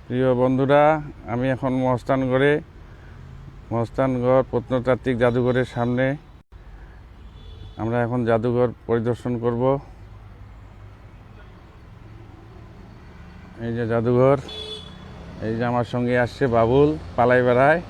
প্রিয় বন্ধুরা, আমি এখন মহস্তানগড় প্রত্নতাত্ত্বিক জাদুঘরের সামনে। আমরা এখন জাদুঘর পরিদর্শন করব। এই যে জাদুঘর, এই যে আমার সঙ্গে আসছে বাবুল, পালাই বেড়ায়।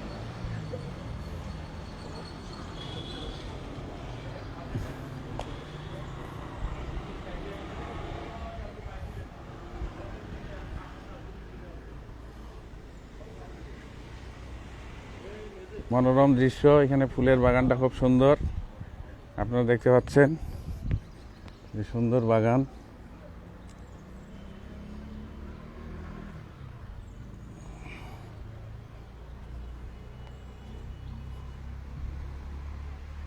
মনোরম দৃশ্য, এখানে ফুলের বাগানটা খুব সুন্দর, আপনারা দেখতে পাচ্ছেন যে সুন্দর বাগান।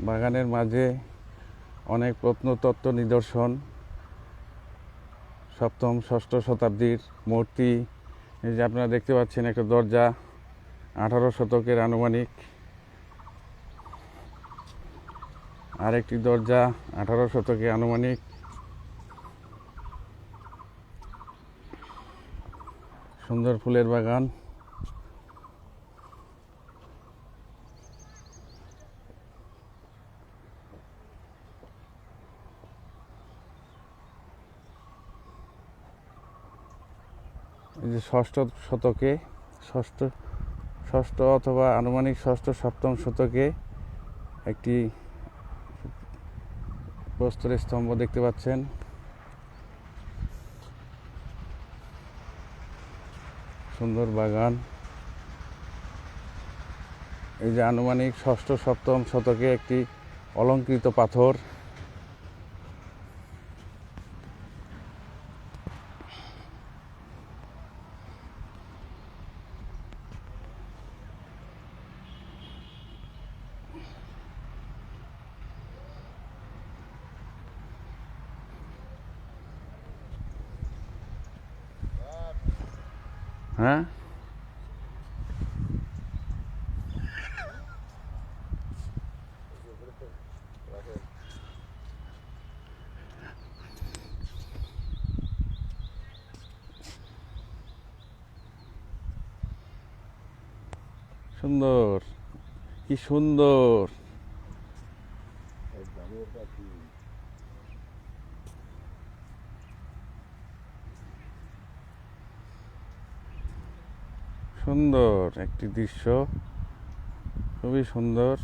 বাগানের মাঝে অনেক প্রত্নতত্ত্ব নিদর্শন, সপ্তম ষষ্ঠ শতাব্দীর মূর্তি। এই যে আপনারা দেখতে পাচ্ছেন একটা দরজা, 18 শতকের আনুমানিক। আরেকটি দরজা 18 শতকে আনুমানিক। সুন্দর ফুলের বাগান। এই যে ষষ্ঠ অথবা আনুমানিক ষষ্ঠ সপ্তম শতকে একটি প্রস্তরের স্তম্ভ দেখতে পাচ্ছেন। সুন্দর বাগান। এই যে আনুমানিক ষষ্ঠ সপ্তম শতকে একটি অলঙ্কৃত পাথর। হ্যাঁ, সুন্দর, কি সুন্দর। সুন্দর একটি দৃশ্য, খুবই সুন্দর।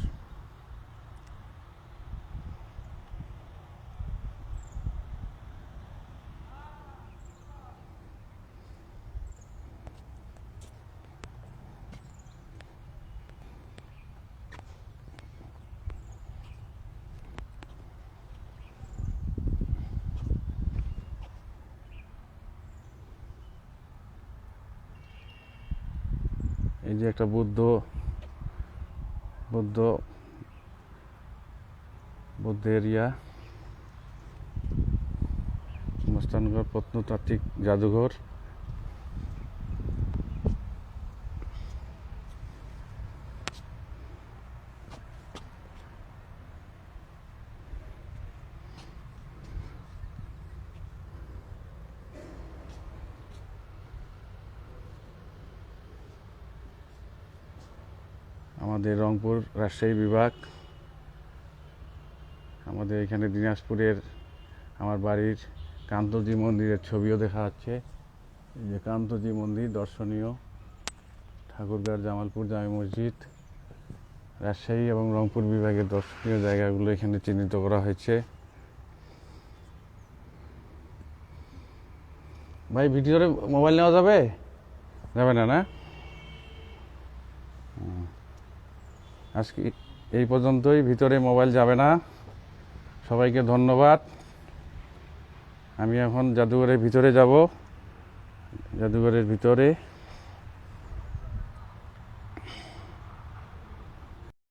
এই যে একটা বুদ্ধ এরিয়া, মহস্তানগড় প্রত্নতাত্ত্বিক জাদুঘর। আমাদের রংপুর রাজশাহী বিভাগ। আমাদের এখানে দিনাজপুরের আমার বাড়ির কান্তজি মন্দিরের ছবিও দেখা যাচ্ছে। এই যে কান্তজি মন্দির দর্শনীয়, ঠাকুরগাঁও জামালপুর জামে মসজিদ। রাজশাহী এবং রংপুর বিভাগের দর্শনীয় জায়গাগুলো এখানে চিহ্নিত করা হয়েছে। ভাই, ভিতরে মোবাইল নেওয়া যাবে? যাবে না, না? আজকে এই পর্যন্তই, ভিতরে মোবাইল যাবে না। সবাইকে ধন্যবাদ। আমি এখন জাদুঘরের ভিতরে যাব, জাদুঘরের ভিতরে।